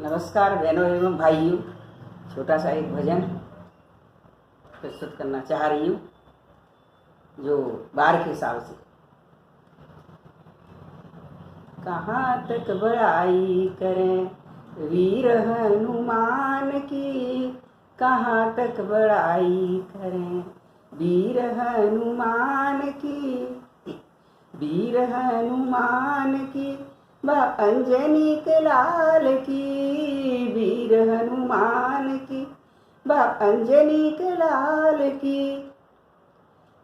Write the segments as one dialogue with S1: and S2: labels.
S1: नमस्कार बहनों एवं भाइयों, छोटा सा एक भजन प्रस्तुत करना चाह रही हूँ जो बार के हिसाब से। कहाँ तक बड़ाई करें वीर हनुमान की, कहाँ तक बड़ाई करें वीर हनुमान की, वीर हनुमान की अंजनी के लाल की, वीर हनुमान की अंजनी के लाल की।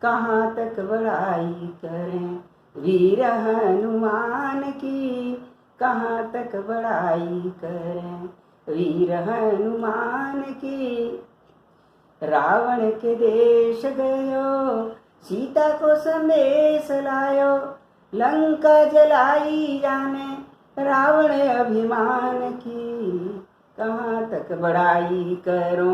S1: कहाँ तक बड़ाई करें वीर हनुमान की, कहाँ तक बड़ाई करें वीर हनुमान की। रावण के देश गयो सीता को संदेश लायो, लंका जलाई जाने रावण अभिमान की। कहाँ तक बड़ाई करो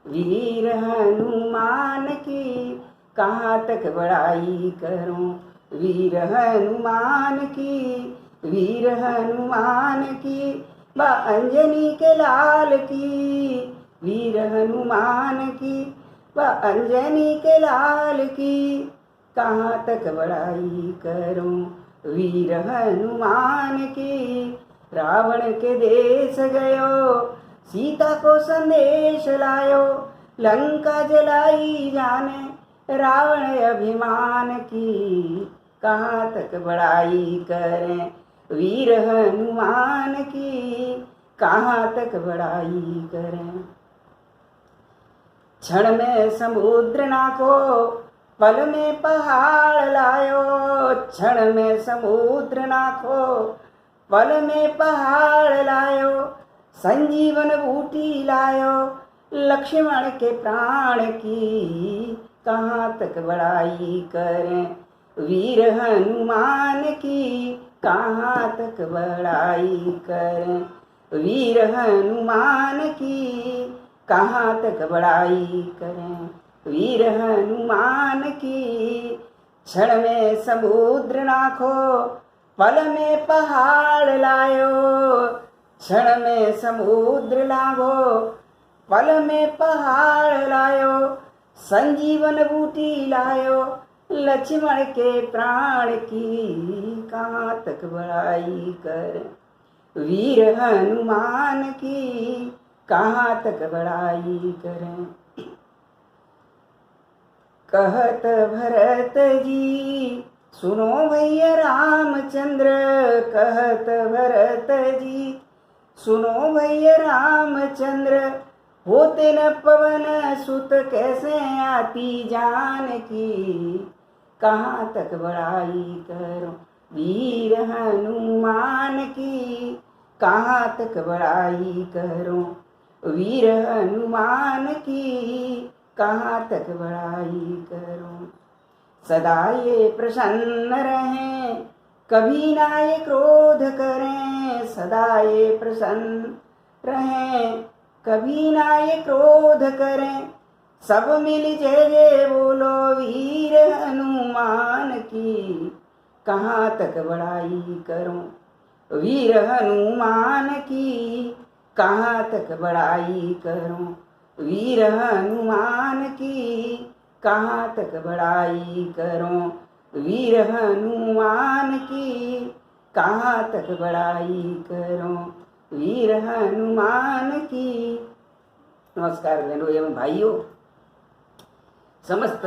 S1: वीर हनुमान की, कहाँ तक बड़ाई करो वीर हनुमान की, वीर हनुमान की अंजनी के लाल की, वीर हनुमान की अंजनी के लाल की। कहाँ तक बड़ाई करूं वीर हनुमान की। रावण के देश गयो सीता को संदेश लायो, लंका जलाई जाने रावण अभिमान की। कहाँ तक बड़ाई करें वीर हनुमान की, कहाँ तक बड़ाई करें। क्षण में समुद्र नाको पल में पहाड़ लायो, क्षण में समुद्र नाको पल में पहाड़ लायो, संजीवन बूटी लायो लक्ष्मण के प्राण की। कहाँ तक बड़ाई करें वीर हनुमान की, कहाँ तक बड़ाई करें वीर हनुमान की, कहाँ तक बड़ाई करें वीर हनुमान की। क्षण में समुद्र नाखो पल में पहाड़ लायो, क्षण में समुद्र लाभो पल में पहाड़ लायो, संजीवन बूटी लायो लक्ष्मण के प्राण की। कहाँ तक बड़ाई करें वीर हनुमान की, कहाँ तक बड़ाई करें। कहत भरत जी सुनो भैया रामचंद्र, कहत भरत जी सुनो भैया रामचंद्र, होते न पवन सुत कैसे आती जान की। कहाँ तक बड़ाई करो वीर हनुमान की, कहाँ तक बड़ाई करो वीर हनुमान की, कहाँ तक बड़ाई करो। सदा ये प्रसन्न रहें कभी ना ये क्रोध करें, सदा ये प्रसन्न रहें कभी ना ये क्रोध करें। सब मिल जय जय बोलो वीर हनुमान की। कहाँ तक बड़ाई करो वीर हनुमान की, कहाँ तक बड़ाई करो वीर हनुमान की, कहाँ तक बड़ाई करो वीर हनुमान की, कहाँ तक बड़ाई करो वीर हनुमान की। नमस्कार बहनों एवं भाइयों, समस्त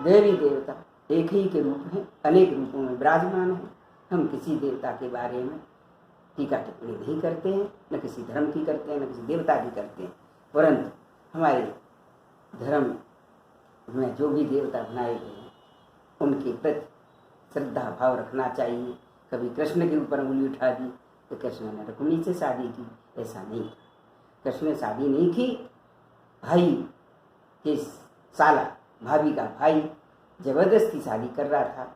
S1: देवी देवता एक ही के रूप में अनेक रूपों में विराजमान हैं। हम किसी देवता के बारे में टीका टिप्पणी नहीं करते हैं, न किसी धर्म की करते हैं, न किसी देवता की करते हैं, परंतु हमारे धर्म में जो भी देवता बनाए गए हैं उनके प्रति श्रद्धा भाव रखना चाहिए। कभी कृष्ण के ऊपर उंगली उठा दी तो कृष्ण ने रुक्मिणी से शादी की, ऐसा नहीं था। कृष्ण ने शादी नहीं की, भाई के साला भाभी का भाई जबरदस्ती शादी कर रहा था,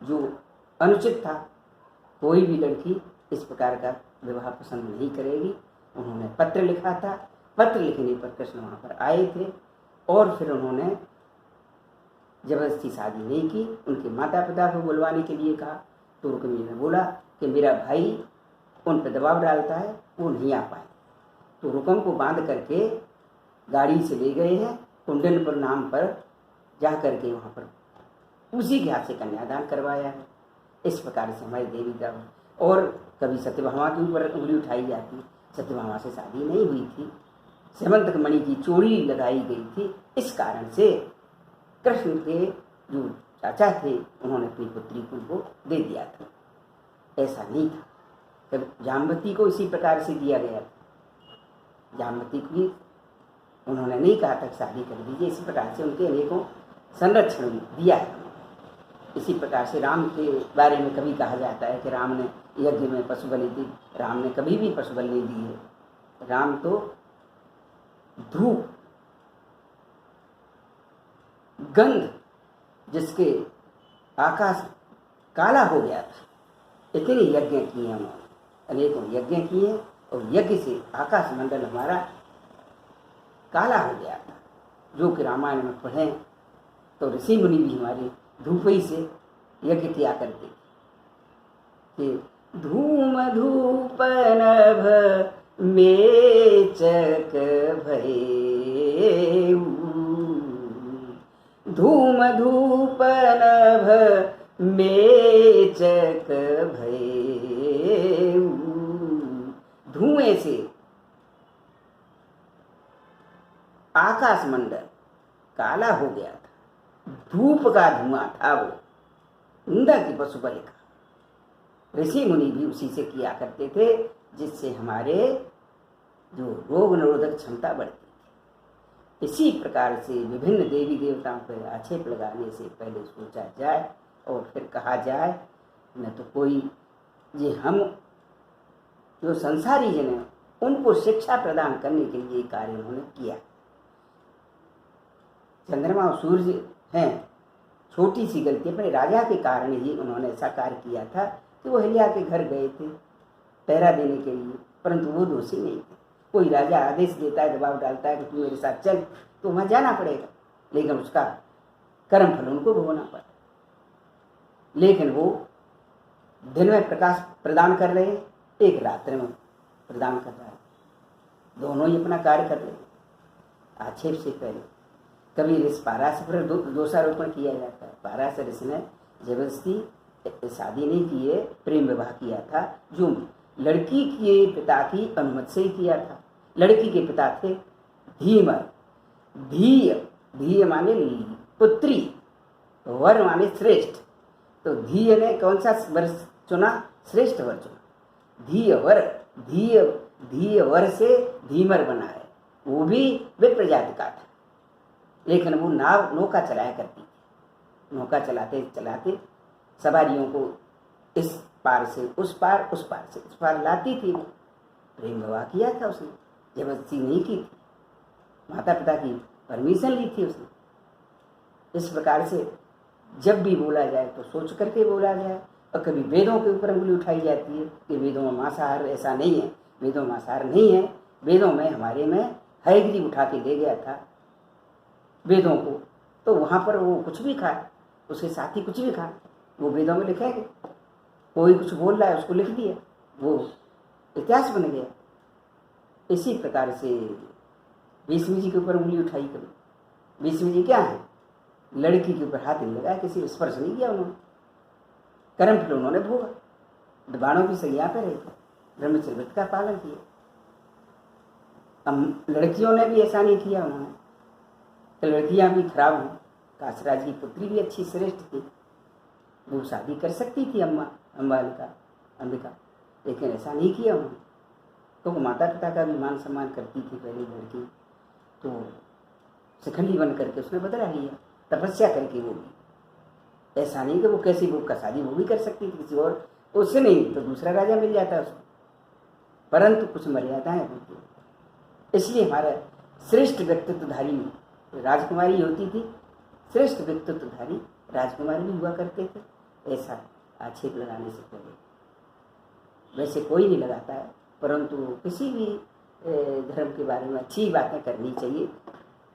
S1: जो अनुचित था। कोई भी लड़की इस प्रकार का विवाह पसंद नहीं करेगी। उन्होंने पत्र लिखा था, पत्र लिखने पर कृष्ण वहाँ पर आए थे और फिर उन्होंने जबरदस्ती शादी नहीं की। उनके माता पिता को बुलवाने के लिए कहा तो रुक्मिणी ने बोला कि मेरा भाई उन पर दबाव डालता है, वो नहीं आ पाए। तो रुकम को बांध करके गाड़ी से ले गए हैं, कुंडनपुर नाम पर जा करके वहाँ पर उसी के हाथ से कन्यादान करवाया है। इस प्रकार से हमारी देवी का। और कभी सत्यभामा के ऊपर उंगली उठाई जाती, सत्यभामा से शादी नहीं हुई थी, सेमंतक मणि की चोरी लगाई गई थी। इस कारण से कृष्ण के जो चाचा थे उन्होंने अपनी पुत्री को उनको दे दिया था। ऐसा नहीं था, तब जामवती को इसी प्रकार से दिया गया था। जामवती को भी उन्होंने नहीं कहा था शादी कर दीजिए, इसी प्रकार से उनके अनेकों संरक्षण दिया है। इसी प्रकार से राम के बारे में कभी कहा जाता है कि राम ने यज्ञ में पशु बलि दी। राम ने कभी भी पशु बलि नहीं दी है। राम तो धूप गंध जिसके आकाश काला हो गया था, इतने यज्ञ किए उन्होंने, अनेकों यज्ञ किए और यज्ञ से आकाश मंडल हमारा काला हो गया था। जो कि रामायण में पढ़ें तो ऋषि मुनि भी हमारे धूप ही से यज्ञ किया करते कि धूम धूप नभ मेचक भये, धूम धूप नभ मेचक भये। धुएं से आकाश मंडल काला हो गया था, धूप का धुआं था वो, इंद्र की पशु बलि का। ऋषि मुनि भी उसी से किया करते थे, जिससे हमारे जो रोग निरोधक क्षमता बढ़ती थी। इसी प्रकार से विभिन्न देवी देवताओं पर आक्षेप लगाने से पहले सोचा जाए और फिर कहा जाए, न तो कोई ये हम जो संसारी जन हैं उनको शिक्षा प्रदान करने के लिए कार्य उन्होंने किया। चंद्रमा और सूर्य हैं, छोटी सी गलती अपने राजा के कारण ही उन्होंने ऐसा कार्य किया था कि वो अहिल्या के घर गए थे पहरा देने के लिए, परंतु वो दोषी नहीं थे। कोई राजा आदेश देता है, दबाव डालता है कि तू मेरे साथ चल, तो वहाँ जाना पड़ेगा, लेकिन उसका कर्म फल उनको भोगना पड़ा। लेकिन वो दिन में प्रकाश प्रदान कर रहे, एक रात्रि में प्रदान कर रहा है, दोनों ही अपना कार्य कर रहे। आक्षेप से पहले कभी ऋष पाराशर पर दोषारोपण किया जाता है। पाराशर ऋषि ने जबरदस्ती शादी नहीं की है, प्रेम विवाह किया था, जो लड़की के पिता की अनुमति से ही किया था। लड़की के पिता थे धीमर, धीय, धीय माने पुत्री, वर माने श्रेष्ठ। तो धीय ने कौन सा वर चुना? श्रेष्ठ वर चुना। धीय वर, धीय वर से धीमर बना है, वो भी विप्र जाति का था। लेकिन वो नौका चलाया करती थी। नौका चलाते चलाते सवारियों को इस पार से उस पार, उस पार से इस पार लाती थी। वो प्रेम विवाह किया था उसने, जबरदस्ती नहीं की थी, माता पिता की परमिशन ली थी उसने। इस प्रकार से जब भी बोला जाए तो सोच करके बोला जाए। और कभी वेदों के ऊपर उंगली उठाई जाती है कि वेदों में मांसाहार, ऐसा नहीं है, वेदों में मांसाहार नहीं है। वेदों में हमारे में हयग्रीव उठा के ले गया था वेदों को, तो वहाँ पर वो कुछ भी खाए, उसके साथी कुछ भी खाए, वो वेदों में लिखेंगे। कोई कुछ बोल रहा है उसको लिख दिया, वो इतिहास बन गया। इसी प्रकार से भीष्म जी के ऊपर उंगली उठाई कभी। भीष्म जी क्या है? लड़की के ऊपर हाथ नहीं लगाया, किसी स्पर्श नहीं किया उन्होंने, कर्म फल उन्होंने भोगा। बाणों की सैया पे रहे, ब्रह्मचर्य व्रत का पालन किया। अब लड़कियों ने भी ऐसा नहीं किया उन्होंने, तो लड़कियां भी खराब हों। काशराज की पुत्री भी अच्छी श्रेष्ठ थी, वो शादी कर सकती थी अंबिका, लेकिन ऐसा नहीं किया उन्होंने, क्योंकि माता पिता का भी मान सम्मान करती थी पहले लड़की। तो शिखंडी बन करके उसने बदला लिया, तपस्या करके। वो भी ऐसा नहीं कि वो कैसी वो का शादी वो भी कर सकती थी किसी और, उससे नहीं तो दूसरा राजा मिल जाता उसको, परंतु कुछ मर्यादाएं होती। इसलिए हमारा श्रेष्ठ व्यक्तित्वधारी राजकुमारी होती थी, श्रेष्ठ व्यक्तित्वधारी राजकुमारी भी हुआ करते थे। ऐसा आक्षेप लगाने से पहले वैसे कोई नहीं लगाता है, परंतु किसी भी धर्म के बारे में अच्छी बातें करनी चाहिए,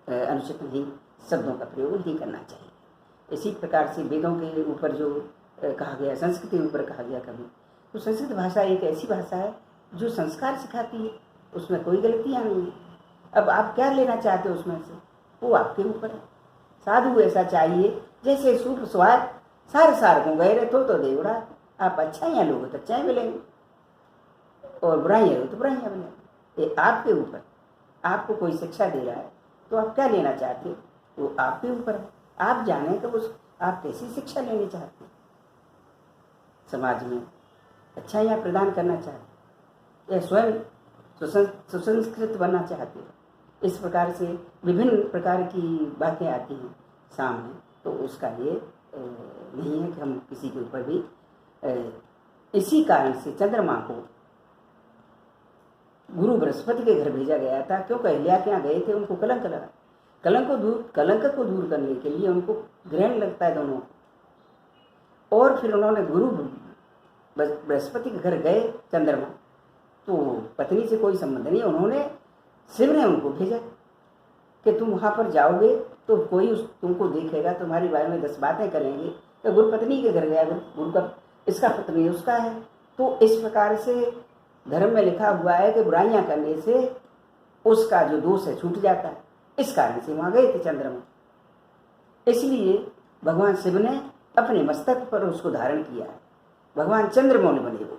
S1: अनुचित नहीं शब्दों का प्रयोग नहीं करना चाहिए। इसी प्रकार से वेदों के ऊपर जो कहा गया, संस्कृत के ऊपर कहा गया कभी तो संस्कृत भाषा एक ऐसी भाषा है जो संस्कार सिखाती है, उसमें कोई गलतियाँ नहीं है। अब आप क्या लेना चाहते हो उसमें से, वो आपके ऊपर है। साधु ऐसा चाहिए जैसे सूप स्वाद सार सार को गए रहे तो देवड़ा। आप अच्छाइयाँ लोगे तो अच्छाई मिलेंगे, और बुराइयाँ हो तो बुराइयाँ मिलेंगी। ये आपके ऊपर। आपको कोई शिक्षा दे रहा है तो आप क्या लेना चाहते हो, वो आपके ऊपर है। आप जाने कि उस आप कैसी शिक्षा लेनी चाहते हैं, समाज में अच्छाइयाँ प्रदान करना चाहते या स्वयं सुसंस्कृत बनना चाहते हो। इस प्रकार से विभिन्न प्रकार की बातें आती हैं सामने, तो उसका ये नहीं है कि हम किसी के ऊपर भी इसी कारण से चंद्रमा को गुरु बृहस्पति के घर भेजा गया था, क्योंकि अहिल्या के यहाँ गए थे, उनको कलंक लगा। कलंक को दूर करने के लिए उनको ग्रहण लगता है दोनों, और फिर उन्होंने गुरु बृहस्पति के घर गए चंद्रमा, तो पत्नी से कोई संबंध नहीं, उन्होंने शिव ने उनको भेजा कि तुम वहाँ पर जाओगे तो कोई तुमको देखेगा, तुम्हारे बारे में 10 बातें करेंगे। तो गुरु पत्नी के घर गया, गुरु का इसका पत्नी उसका है। तो इस प्रकार से धर्म में लिखा हुआ है कि बुराइयां करने से उसका जो दोष है छूट जाता है। इस कारण से वहाँ गए थे चंद्रमा। इसलिए भगवान शिव ने अपने मस्तक पर उसको धारण किया है, भगवान चंद्रमौली बने वो।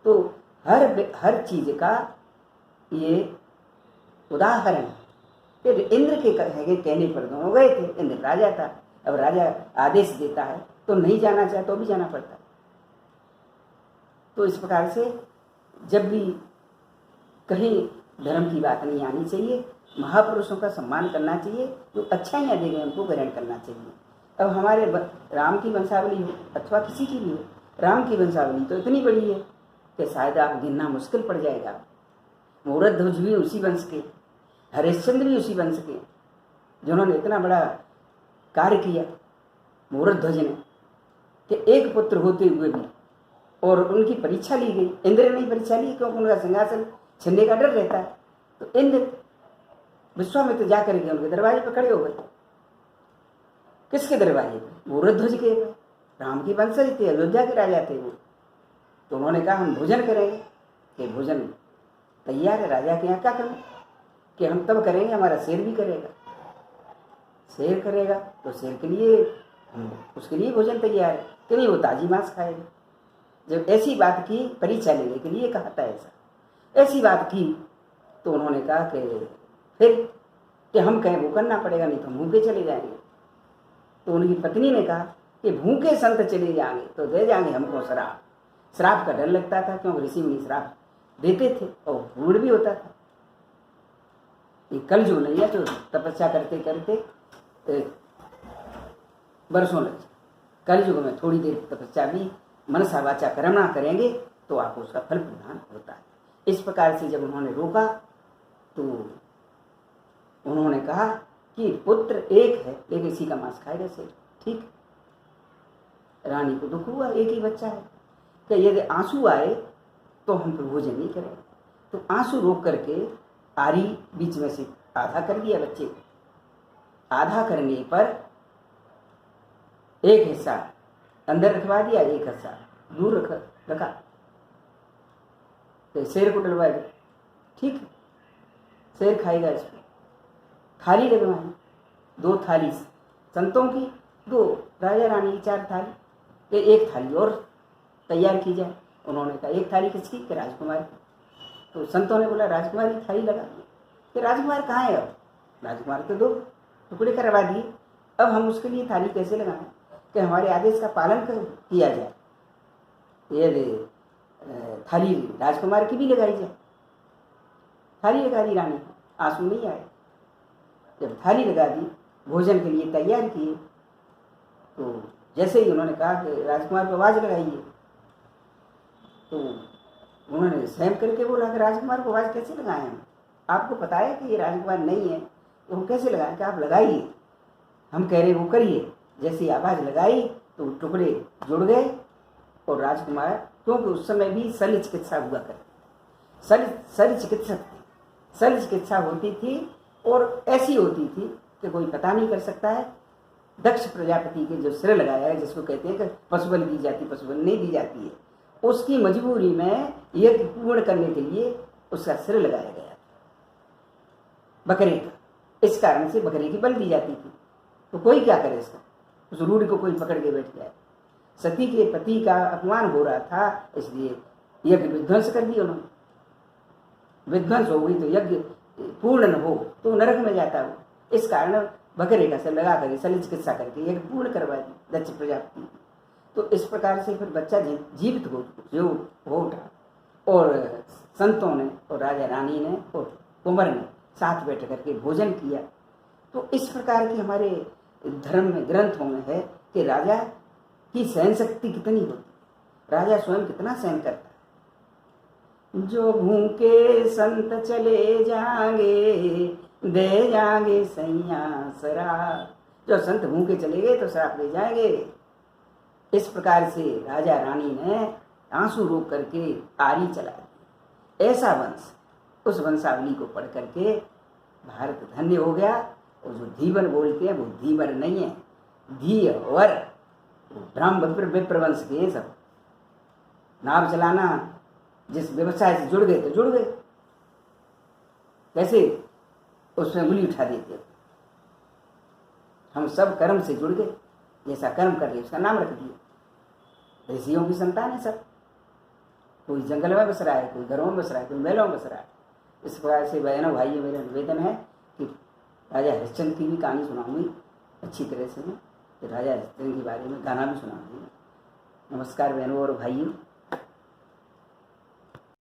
S1: तो हर चीज का ये उदाहरण है। फिर इंद्र के कहने पर दोनों गए थे। इंद्र राजा था, अब राजा आदेश देता है तो नहीं जाना चाहे तो भी जाना पड़ता है। तो इस प्रकार से जब भी कहीं धर्म की बात नहीं आनी चाहिए, महापुरुषों का सम्मान करना चाहिए, जो अच्छाइयाँ दे गए उनको ग्रहण करना चाहिए। अब हमारे राम की वंशावली हो अथवा किसी की भी हो, राम की वंशावली तो इतनी बड़ी है कि शायद आप गिनना मुश्किल पड़ जाएगा। मुहूर्त ध्वज भी उसी वंश के, हरिश्चंद्र भी उसी वंश के, जिन्होंने इतना बड़ा कार्य किया मुहूर्त ध्वज ने, कि एक पुत्र होते हुए भी, और उनकी परीक्षा ली गई। इंद्र ने परीक्षा ली क्योंकि उनका सिंहासन छीनने का डर रहता है। तो इंद्र विश्वामित्र जाकर के उनके दरवाजे पर खड़े हो गए। किसके दरवाजे पे? मुहूर्त ध्वज के। राम की वंशज थे, अयोध्या के राजा थे वो। तो उन्होंने कहा हम भोजन करेंगे। कि भोजन तैयार है, राजा के यहाँ क्या करें कि हम तब करेंगे, हमारा शेर भी करेगा। शेर करेगा तो शेर के लिए उसके लिए भोजन तैयार है कि नहीं, वो ताजी मांस खाएगा। जब ऐसी बात की, परीक्षा लेने के लिए कहा था ऐसी बात की, तो उन्होंने कहा कि फिर कि हम कहें वो करना पड़ेगा, नहीं तो हम भूखे चले जाएंगे। तो उनकी पत्नी ने कहा कि भूखे संत चले जाएंगे तो दे जाएंगे हमको श्राप। श्राप का डर लगता था क्योंकि ऋषि मुनि श्राप देते थे और पूर्ण भी होता था। ये कल जो नहीं है, जो तपस्या करते करते बरसों लग जाए। कल युग में थोड़ी देर तपस्या भी मनसा वाचा कर्मणा करेंगे तो आपको उसका फल प्रदान होता है। इस प्रकार से जब उन्होंने रोका तो उन्होंने कहा कि पुत्र एक है लेकिन इसी का मांस खाएगा से। ठीक, रानी को दुख हुआ, एक ही बच्चा है, कि यदि आंसू आए तो हम फिर भोजन नहीं करेंगे। तो आंसू रोक करके आरी बीच में से आधा कर दिया बच्चे को। आधा करने पर एक हिस्सा अंदर रखवा दिया, एक हिस्सा दूर रखा, तो शेर को डलवा दिया। ठीक, शेर खाएगा इसको। थाली लगवाई, 2 थाली संतों की, 2 राजा रानी की, 4 थाली। एक थाली और तैयार की जाए। उन्होंने कहा एक थाली किसकी? कि राजकुमार की। तो संतों ने बोला राजकुमार की थाली लगा दी। कि राजकुमार कहाँ है? अब राजकुमार के 2 टुकड़े करवा दिए। अब हम उसके लिए थाली कैसे लगाएं कि हमारे आदेश का पालन किया जाए। ये थाली राजकुमार की भी लगाई जाए। थाली लगा दी रानी, आंसू नहीं आए। जब थाली लगा दी, भोजन के लिए तैयार किए, तो जैसे ही उन्होंने कहा कि राजकुमार को आवाज़ लगाइए, तो उन्होंने स्वयं करके बोला कि राजकुमार को आवाज़ कैसे लगाएं हम? आपको पता है कि ये राजकुमार नहीं है, तो हम कैसे लगाएं? कि आप लगाइए, हम कह रहे वो करिए। जैसी आवाज़ लगाई तो टुकड़े जुड़ गए और राजकुमार, क्योंकि उस समय भी शल्य चिकित्सा हुआ करती, शल्य चिकित्सक थे, शल्य चिकित्सा होती थी और ऐसी होती थी कि कोई पता नहीं कर सकता है। दक्ष प्रजापति के जो सिर लगाया है, जिसको कहते हैं कि पशुबलि दी जाती, पशुबलि नहीं दी जाती है, उसकी मजबूरी में यज्ञ पूर्ण करने के लिए उसका सिर लगाया गया बकरे का। इस कारण से बकरे की बलि दी जाती थी। तो कोई क्या करे इसका, उस रूढ़ को कोई पकड़ के बैठ गया। सती के पति का अपमान हो रहा था, इसलिए यज्ञ विध्वंस कर दिया उन्होंने। विध्वंस हो गई तो यज्ञ पूर्ण न हो तो नरक में जाता हो। इस कारण बकरे का सिर लगा कर शल्य चिकित्सा करके यज्ञ पूर्ण करवा दी दक्ष प्रजापति। तो इस प्रकार से फिर बच्चा जीवित हो उठा और संतों ने और राजा रानी ने और कुंवर ने साथ बैठ करके भोजन किया। तो इस प्रकार के हमारे धर्म में ग्रंथों में है कि राजा की सहन शक्ति कितनी होती, राजा स्वयं कितना सहन करता है। जो भूखे संत चले जाएंगे दे जाएंगे सैया शराब, जो संत भूखे चले गए तो शराब ले जाएंगे। इस प्रकार से राजा रानी ने आंसू रोक करके आरी चला दी। ऐसा वंश, उस वंशावली को पढ़ करके भारत धन्य हो गया। और जो धीवर बोलते हैं वो धीवर नहीं है, धीवर ब्रह्म विप्र वंश के सब। नाव चलाना जिस व्यवसाय से जुड़ गए तो जुड़ गए, कैसे उसमें उंगली उठा देते। हम सब कर्म से जुड़ गए, जैसा कर्म कर रहे उसका नाम रख दिया। ऋषियों की संतान है सब, कोई जंगल में बस रहा है, कोई घरों में बस रहा है, कोई महलों में बस रहा है। इस प्रकार से बहनों भाइयों मेरा निवेदन है कि राजा हरिश्चंद्र की भी कहानी सुनाऊंगी अच्छी तरह से मैं, राजा हरिश्चंद्र के बारे में गाना भी सुनाऊंगी। नमस्कार बहनों और भाइयों।